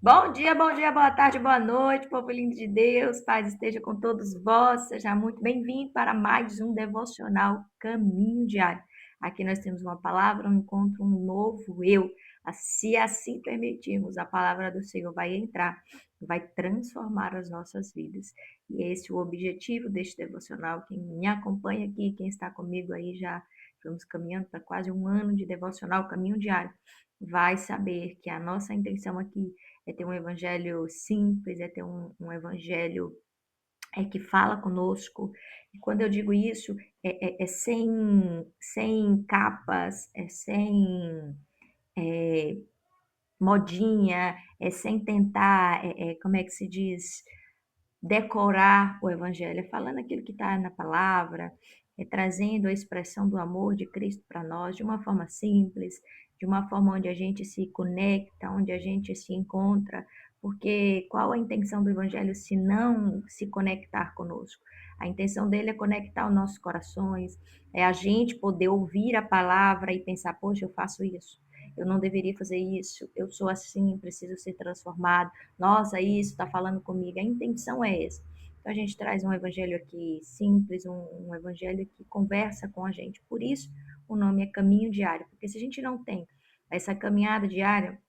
Bom dia, boa tarde, boa noite, povo lindo de Deus, paz esteja com todos vós, seja muito bem-vindo para mais um devocional Caminho Diário. Aqui nós temos uma palavra, um encontro, um novo eu. Se assim permitirmos, a palavra do Senhor vai entrar, vai transformar as nossas vidas. E esse é o objetivo deste devocional. Quem me acompanha aqui, quem está comigo aí já estamos caminhando para quase um ano de devocional Caminho Diário, vai saber que a nossa intenção aqui é ter um evangelho simples, é ter um evangelho que fala conosco. E quando eu digo isso, é sem capas, é sem modinha, é sem tentar, como é que se diz, decorar o evangelho, é falando aquilo que está na palavra, é trazendo a expressão do amor de Cristo para nós de uma forma simples, de uma forma onde a gente se conecta, onde a gente se encontra, porque qual a intenção do evangelho se não se conectar conosco? A intenção dele é conectar os nossos corações, é a gente poder ouvir a palavra e pensar, poxa, eu faço isso, eu não deveria fazer isso, eu sou assim, preciso ser transformado. Nossa, isso está falando comigo. A intenção é essa. Então a gente traz um evangelho aqui simples, um evangelho que conversa com a gente. Por isso o nome é Caminho Diário, porque se a gente não tem essa caminhada diária,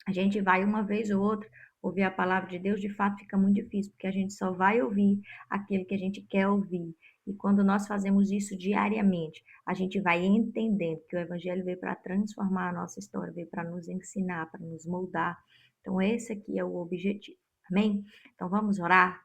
a gente vai uma vez ou outra ouvir a palavra de Deus, de fato fica muito difícil, porque a gente só vai ouvir aquilo que a gente quer ouvir. E quando nós fazemos isso diariamente, a gente vai entendendo que o Evangelho veio para transformar a nossa história, veio para nos ensinar, para nos moldar. Então, esse aqui é o objetivo. Amém? Então, vamos orar,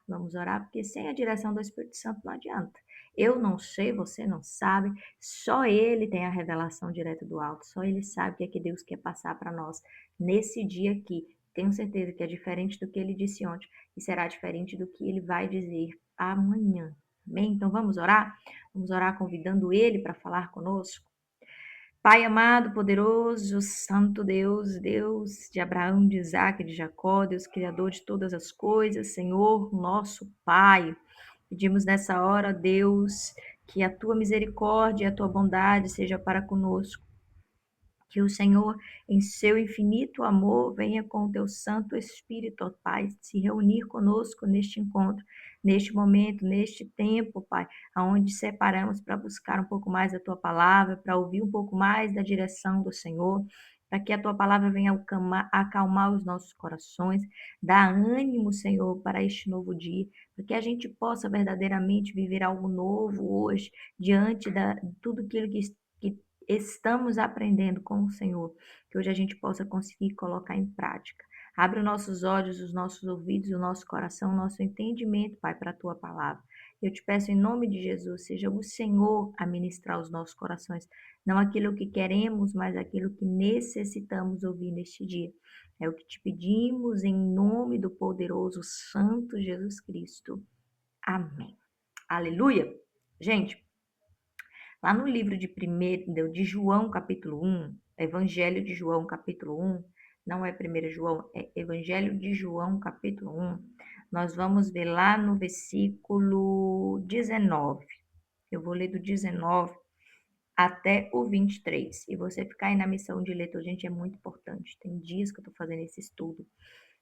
porque sem a direção do Espírito Santo não adianta. Eu não sei, você não sabe, só Ele tem a revelação direta do alto, só Ele sabe o que é que Deus quer passar para nós nesse dia aqui. Tenho certeza que é diferente do que ele disse ontem e será diferente do que ele vai dizer amanhã. Amém? Então vamos orar? Vamos orar convidando ele para falar conosco. Pai amado, poderoso, santo Deus, Deus de Abraão, de Isaac, de Jacó, Deus criador de todas as coisas, Senhor, nosso Pai. Pedimos nessa hora, Deus, que a tua misericórdia e a tua bondade seja para conosco. Que o Senhor, em seu infinito amor, venha com o teu Santo Espírito, ó Pai, se reunir conosco neste encontro, neste momento, neste tempo, Pai, aonde separamos para buscar um pouco mais da tua palavra, para ouvir um pouco mais da direção do Senhor, para que a tua palavra venha acalmar os nossos corações, dar ânimo, Senhor, para este novo dia, para que a gente possa verdadeiramente viver algo novo hoje, diante de tudo aquilo que estamos aprendendo com o Senhor, que hoje a gente possa conseguir colocar em prática. Abre os nossos olhos, os nossos ouvidos, o nosso coração, o nosso entendimento, Pai, para a tua palavra. Eu te peço em nome de Jesus, seja o Senhor a ministrar os nossos corações, não aquilo que queremos, mas aquilo que necessitamos ouvir neste dia. É o que te pedimos em nome do poderoso Santo Jesus Cristo. Amém. Aleluia. Gente, lá no livro de João, capítulo 1, Evangelho de João, capítulo 1, não é 1 João, é Evangelho de João, capítulo 1, nós vamos ver lá no versículo 19. Eu vou ler do 19 até o 23. E você ficar aí na missão de ler, gente, é muito importante. Tem dias que eu estou fazendo esse estudo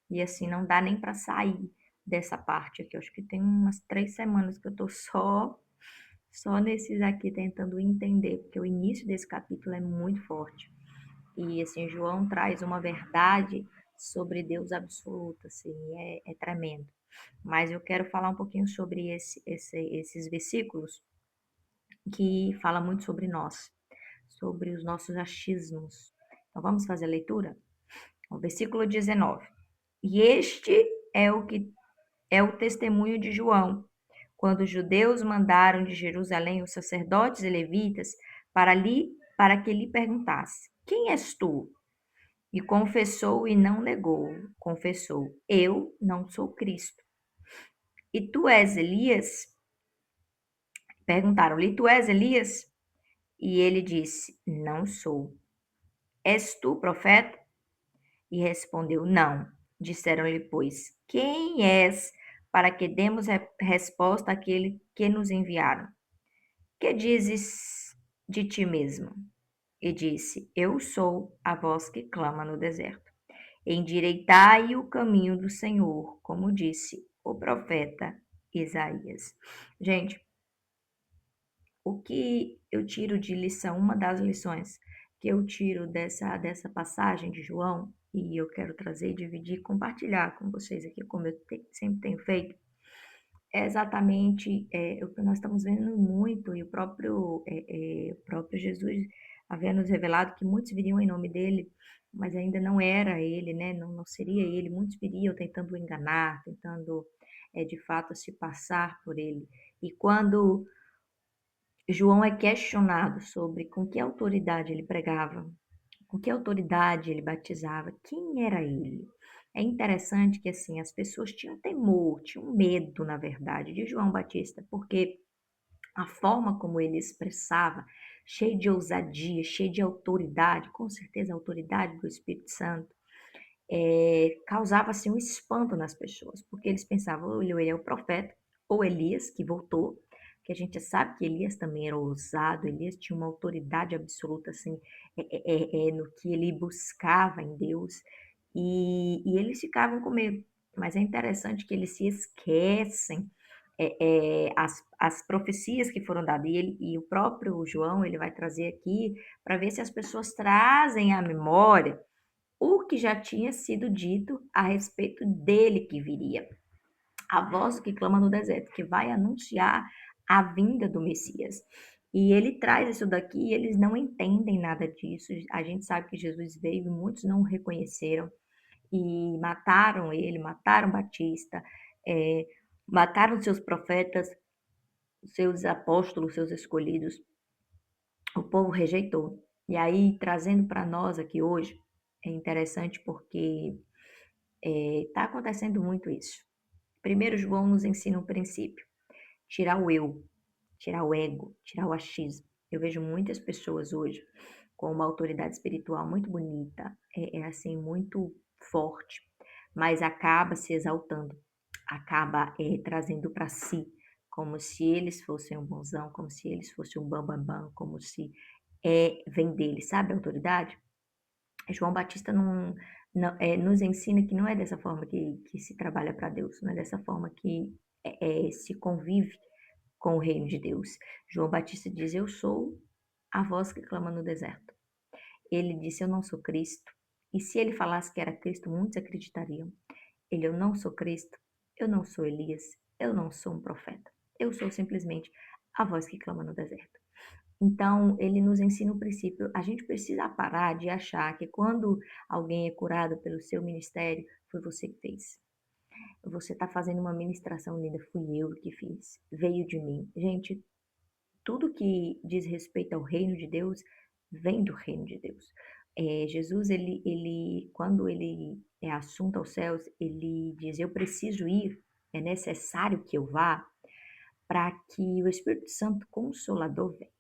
e assim, não dá nem para sair dessa parte aqui. Eu acho que tem umas 3 semanas que eu estou só nesses aqui tentando entender, porque o início desse capítulo é muito forte. E assim, João traz uma verdade sobre Deus absoluta, assim, é tremendo. Mas eu quero falar um pouquinho sobre esses versículos que fala muito sobre nós, sobre os nossos achismos. Então vamos fazer a leitura? O versículo 19. E este é o que é o testemunho de João, quando os judeus mandaram de Jerusalém os sacerdotes e levitas para que lhe perguntasse: Quem és tu? E confessou e não negou. Confessou: Eu não sou Cristo. E tu és Elias? Perguntaram-lhe: Tu és Elias? E ele disse: Não sou. És tu profeta? E respondeu: Não. Disseram-lhe, pois, quem és para que demos resposta àquele que nos enviaram? Que dizes de ti mesmo? E disse: Eu sou a voz que clama no deserto. Endireitai o caminho do Senhor, como disse o profeta Isaías. Gente, o que eu tiro de lição, uma das lições que eu tiro dessa passagem de João, e eu quero trazer, dividir, compartilhar com vocês aqui, como eu sempre tenho feito, é exatamente o que nós estamos vendo muito, e o próprio Jesus havia nos revelado que muitos viriam em nome dele, mas ainda não era ele, né? Não seria ele. Muitos viriam tentando enganar, tentando de fato se passar por ele. E quando João é questionado sobre com que autoridade ele pregava, com que autoridade ele batizava, quem era ele. É interessante que assim as pessoas tinham temor, tinham medo, na verdade, de João Batista, porque a forma como ele expressava, cheio de ousadia, cheio de autoridade, com certeza a autoridade do Espírito Santo, causava assim, um espanto nas pessoas, porque eles pensavam, ou ele é o profeta, ou Elias, que voltou, que a gente sabe que Elias também era ousado, Elias tinha uma autoridade absoluta assim, no que ele buscava em Deus, e eles ficavam com medo. Mas é interessante que eles se esquecem as profecias que foram dadas, e o próprio João ele vai trazer aqui para ver se as pessoas trazem à memória o que já tinha sido dito a respeito dele que viria. A voz que clama no deserto, que vai anunciar a vinda do Messias. E ele traz isso daqui e eles não entendem nada disso. A gente sabe que Jesus veio e muitos não o reconheceram e mataram ele, mataram Batista, é, mataram seus profetas, seus apóstolos, seus escolhidos. O povo rejeitou. E aí, trazendo para nós aqui hoje, é interessante porque está acontecendo muito isso. Primeiro, João nos ensina um princípio: tirar o eu, tirar o ego, tirar o achismo. Eu vejo muitas pessoas hoje com uma autoridade espiritual muito bonita, assim, muito forte, mas acaba se exaltando, acaba trazendo para si, como se eles fossem um bonzão, como se eles fossem um bambambam, bam, bam, como se vem dele, sabe a autoridade? João Batista nos ensina que não é dessa forma que se trabalha para Deus, não é dessa forma que se convive com o reino de Deus. João Batista diz: Eu sou a voz que clama no deserto. Ele disse: Eu não sou Cristo. E se ele falasse que era Cristo, muitos acreditariam. Ele: Eu não sou Cristo, eu não sou Elias, eu não sou um profeta. Eu sou simplesmente a voz que clama no deserto. Então, ele nos ensina o princípio. A gente precisa parar de achar que quando alguém é curado pelo seu ministério, foi você que fez. Você está fazendo uma ministração linda, fui eu que fiz, veio de mim. Gente, tudo que diz respeito ao reino de Deus, vem do reino de Deus. Jesus, quando ele é assunto aos céus, ele diz: Eu preciso ir, é necessário que eu vá, para que o Espírito Santo Consolador venha.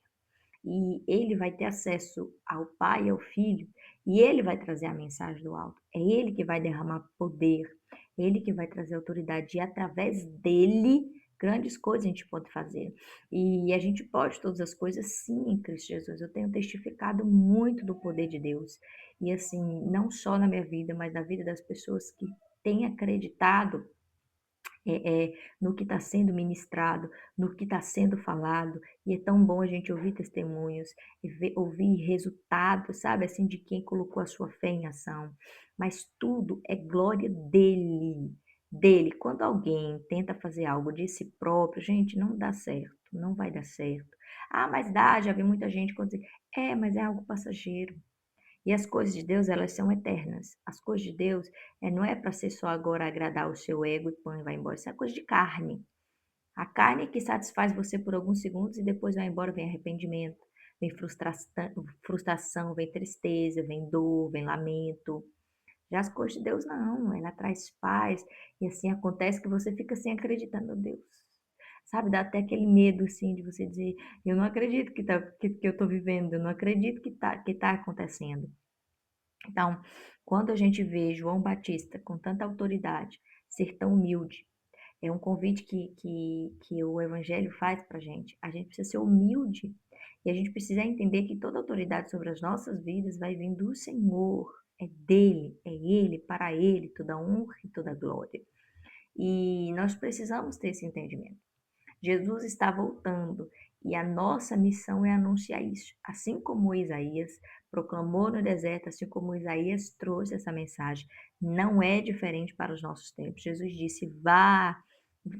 E ele vai ter acesso ao Pai e ao Filho, e ele vai trazer a mensagem do alto. É ele que vai derramar poder, ele que vai trazer autoridade, e através dele, grandes coisas a gente pode fazer. E a gente pode todas as coisas sim em Cristo Jesus. Eu tenho testificado muito do poder de Deus. E assim, não só na minha vida, mas na vida das pessoas que têm acreditado no que está sendo ministrado, no que está sendo falado, e é tão bom a gente ouvir testemunhos e ouvir resultados, sabe, assim, de quem colocou a sua fé em ação. Mas tudo é glória dele. Quando alguém tenta fazer algo de si próprio, gente, não dá certo, não vai dar certo. Ah, mas dá, já vi muita gente quando diz, mas é algo passageiro. E as coisas de Deus, elas são eternas. As coisas de Deus não é para ser só agora agradar o seu ego e põe e vai embora. Isso é coisa de carne. A carne é que satisfaz você por alguns segundos e depois vai embora, vem arrependimento, vem frustração, vem tristeza, vem dor, vem lamento. Já as coisas de Deus não, ela traz paz. E assim acontece que você fica assim acreditando, meu Deus. Sabe, dá até aquele medo assim de você dizer, eu não acredito que eu estou vivendo, eu não acredito que tá acontecendo. Então, quando a gente vê João Batista com tanta autoridade, ser tão humilde, é um convite que o Evangelho faz para a gente. A gente precisa ser humilde e a gente precisa entender que toda autoridade sobre as nossas vidas vai vir do Senhor. é dele, é ele, para ele, toda honra e toda glória. E nós precisamos ter esse entendimento. Jesus está voltando e a nossa missão é anunciar isso. Assim como Isaías proclamou no deserto, assim como Isaías trouxe essa mensagem, não é diferente para os nossos tempos. Jesus disse: vá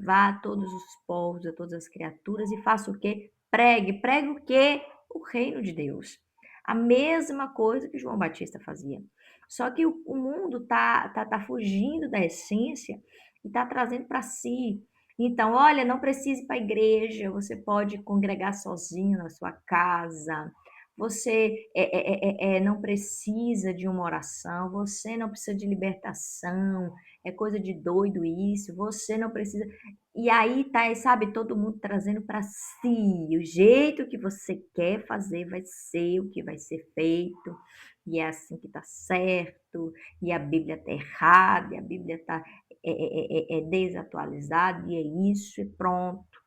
a todos os povos, a todas as criaturas e faça o quê? Pregue. Pregue o quê? O reino de Deus. A mesma coisa que João Batista fazia. Só que o mundo tá fugindo da essência e está trazendo para si. Então, olha, não precisa ir para a igreja, você pode congregar sozinho na sua casa. Você não precisa de uma oração, você não precisa de libertação, é coisa de doido isso, você não precisa. E aí tá, sabe, todo mundo trazendo para si. O jeito que você quer fazer vai ser o que vai ser feito, e é assim que tá certo, e a Bíblia tá errada, e a Bíblia tá é desatualizado e é isso e pronto,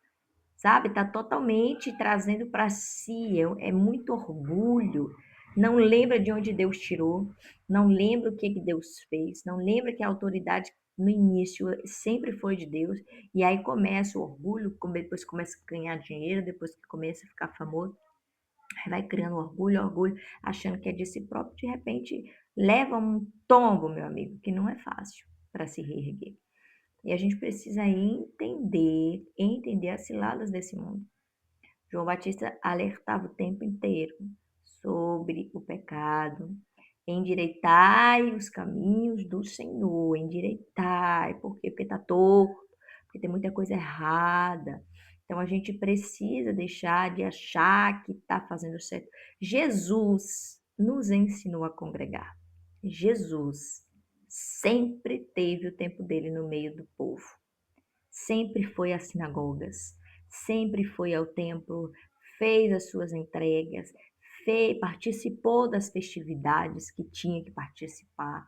sabe? Tá totalmente trazendo para si, é muito orgulho. Não lembra de onde Deus tirou, não lembra o que Deus fez, não lembra que a autoridade no início sempre foi de Deus, e aí começa o orgulho, depois começa a ganhar dinheiro, depois que começa a ficar famoso, aí vai criando orgulho, orgulho, achando que é de si próprio, de repente leva um tombo, meu amigo, que não é fácil para se reerguer. E a gente precisa entender as ciladas desse mundo. João Batista alertava o tempo inteiro sobre o pecado. Endireitai os caminhos do Senhor, endireitai. Por quê? Porque está torto, porque tem muita coisa errada. Então a gente precisa deixar de achar que está fazendo certo. Jesus nos ensinou a congregar. Jesus sempre teve o tempo dele no meio do povo. Sempre foi às sinagogas, sempre foi ao templo, fez as suas entregas, participou das festividades que tinha que participar.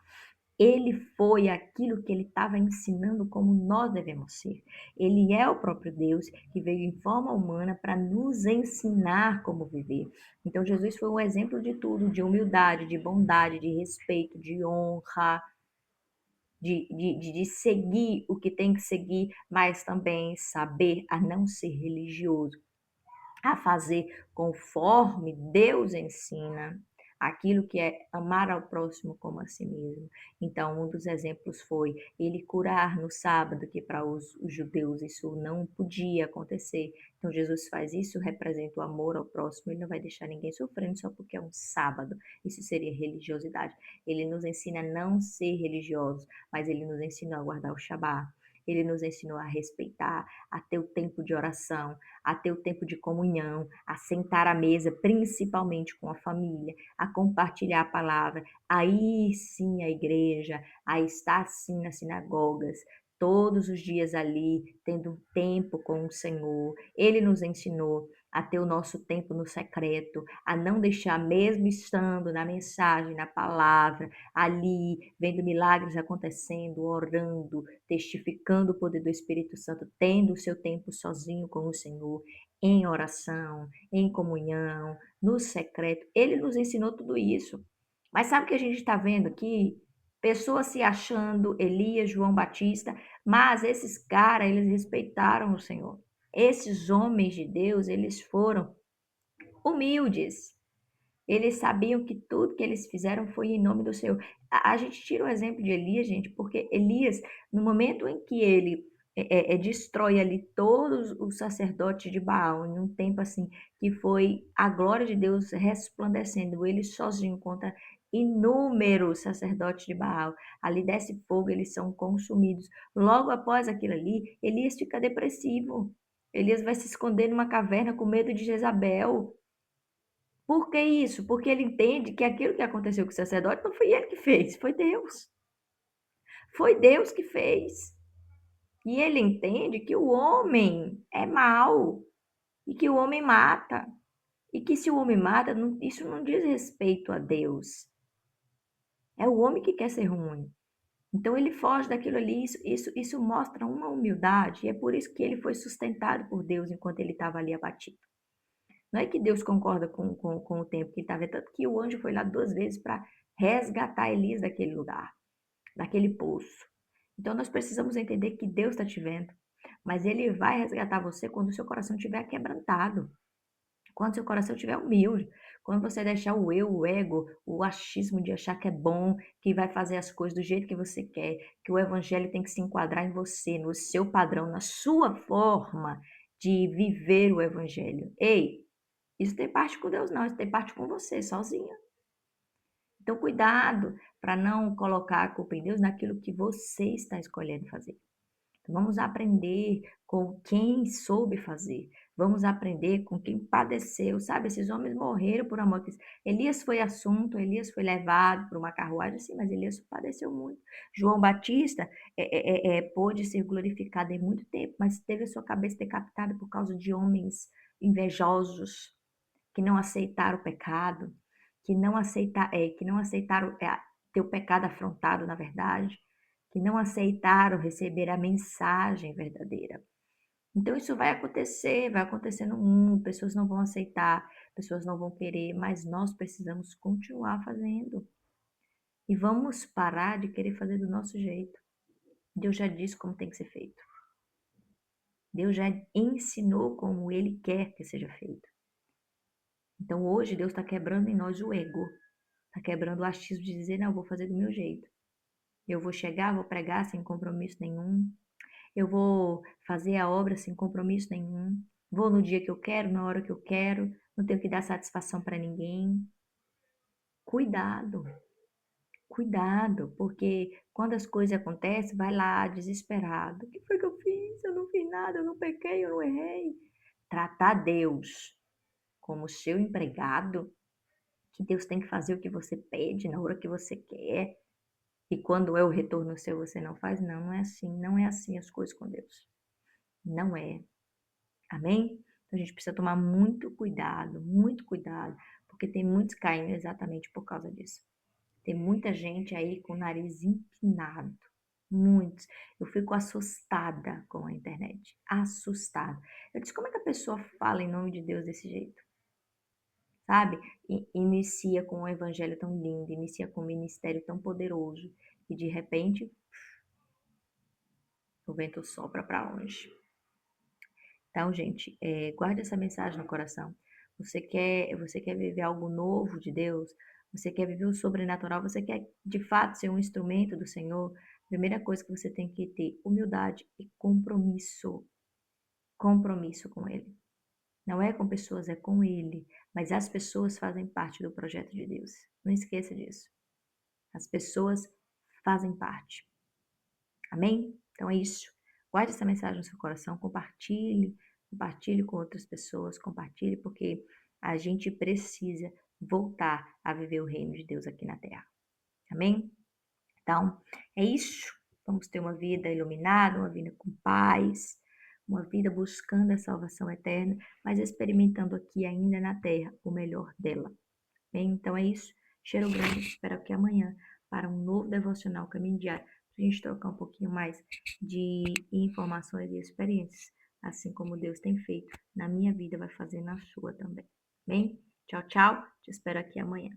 Ele foi aquilo que ele estava ensinando como nós devemos ser. Ele é o próprio Deus que veio em forma humana para nos ensinar como viver. Então, Jesus foi um exemplo de tudo: de humildade, de bondade, de respeito, de honra, de seguir o que tem que seguir, mas também saber a não ser religioso, a fazer conforme Deus ensina, aquilo que é amar ao próximo como a si mesmo. Então, um dos exemplos foi ele curar no sábado, que para os judeus isso não podia acontecer. Então, Jesus faz isso, representa o amor ao próximo, ele não vai deixar ninguém sofrendo só porque é um sábado. Isso seria religiosidade. Ele nos ensina a não ser religiosos, mas ele nos ensinou a guardar o Shabá. Ele nos ensinou a respeitar, a ter o tempo de oração, a ter o tempo de comunhão, a sentar à mesa, principalmente com a família, a compartilhar a palavra. Aí sim a igreja, a estar sim nas sinagogas, todos os dias ali, tendo tempo com o Senhor. Ele nos ensinou a ter o nosso tempo no secreto, a não deixar, mesmo estando na mensagem, na palavra, ali, vendo milagres acontecendo, orando, testificando o poder do Espírito Santo, tendo o seu tempo sozinho com o Senhor, em oração, em comunhão, no secreto. Ele nos ensinou tudo isso. Mas sabe o que a gente está vendo aqui? Pessoas se achando Elias, João Batista, mas esses caras, eles respeitaram o Senhor. Esses homens de Deus, eles foram humildes. Eles sabiam que tudo que eles fizeram foi em nome do Senhor. A gente tira o exemplo de Elias, gente, porque Elias, no momento em que ele destrói ali todos os sacerdotes de Baal, em um tempo assim, que foi a glória de Deus resplandecendo, ele sozinho contra inúmeros sacerdotes de Baal. Ali desce fogo, eles são consumidos. Logo após aquilo ali, Elias fica depressivo. Elias vai se esconder numa caverna com medo de Jezabel. Por que isso? Porque ele entende que aquilo que aconteceu com o sacerdote não foi ele que fez, foi Deus. Foi Deus que fez. E ele entende que o homem é mau e que o homem mata. E que se o homem mata, isso não diz respeito a Deus. É o homem que quer ser ruim. Então ele foge daquilo ali, isso mostra uma humildade, e é por isso que ele foi sustentado por Deus enquanto ele estava ali abatido. Não é que Deus concorda com o tempo que ele estava, tanto que o anjo foi lá 2 vezes para resgatar Elias daquele lugar, daquele poço. Então nós precisamos entender que Deus está te vendo, mas Ele vai resgatar você quando o seu coração estiver quebrantado. Quando seu coração estiver humilde, quando você deixar o eu, o ego, o achismo de achar que é bom, que vai fazer as coisas do jeito que você quer, que o evangelho tem que se enquadrar em você, no seu padrão, na sua forma de viver o evangelho. Ei, isso tem parte com Deus não, isso tem parte com você, sozinha. Então cuidado para não colocar a culpa em Deus naquilo que você está escolhendo fazer. Vamos aprender com quem soube fazer. Vamos aprender com quem padeceu, sabe? Esses homens morreram por amor a Cristo. Elias foi assunto, Elias foi levado por uma carruagem, sim, mas Elias padeceu muito. João Batista pôde ser glorificado em muito tempo, mas teve a sua cabeça decapitada por causa de homens invejosos que não aceitaram o pecado, que não aceitaram ter o pecado afrontado, na verdade, que não aceitaram receber a mensagem verdadeira. Então isso vai acontecer no mundo, pessoas não vão aceitar, pessoas não vão querer, mas nós precisamos continuar fazendo. E vamos parar de querer fazer do nosso jeito. Deus já disse como tem que ser feito. Deus já ensinou como Ele quer que seja feito. Então hoje Deus está quebrando em nós o ego, está quebrando o achismo de dizer, não, eu vou fazer do meu jeito. Eu vou chegar, vou pregar sem compromisso nenhum. Eu vou fazer a obra sem compromisso nenhum. Vou no dia que eu quero, na hora que eu quero. Não tenho que dar satisfação para ninguém. Cuidado, cuidado, porque quando as coisas acontecem, vai lá desesperado. O que foi que eu fiz? Eu não fiz nada, eu não pequei, eu não errei. Tratar Deus como seu empregado, que Deus tem que fazer o que você pede na hora que você quer. E quando é o retorno seu, você não faz? Não, não é assim. Não é assim as coisas com Deus. Não é. Amém? Então a gente precisa tomar muito cuidado, porque tem muitos caindo exatamente por causa disso. Tem muita gente aí com o nariz empinado. Muitos. Eu fico assustada com a internet. Assustada. Eu disse, como é que a pessoa fala em nome de Deus desse jeito? Sabe? Inicia com um evangelho tão lindo, inicia com um ministério tão poderoso, e de repente o vento sopra para longe. Então, gente, guarde essa mensagem no coração. Você quer viver algo novo de Deus? Você quer viver o sobrenatural? Você quer, de fato, ser um instrumento do Senhor? Primeira coisa que você tem que ter, humildade e compromisso. Compromisso com Ele. Não é com pessoas, é com Ele. Mas as pessoas fazem parte do projeto de Deus. Não esqueça disso. As pessoas fazem parte. Amém? Então é isso. Guarde essa mensagem no seu coração, compartilhe com outras pessoas, compartilhe, porque a gente precisa voltar a viver o reino de Deus aqui na Terra. Amém? Então, é isso. Vamos ter uma vida iluminada, uma vida com paz, uma vida buscando a salvação eterna, mas experimentando aqui ainda na Terra o melhor dela. Bem, então é isso. Cheiro grande. Espero aqui amanhã para um novo devocional Caminho Diário, para a gente trocar um pouquinho mais de informações e experiências, assim como Deus tem feito na minha vida, vai fazer na sua também. Bem, tchau, tchau. Te espero aqui amanhã.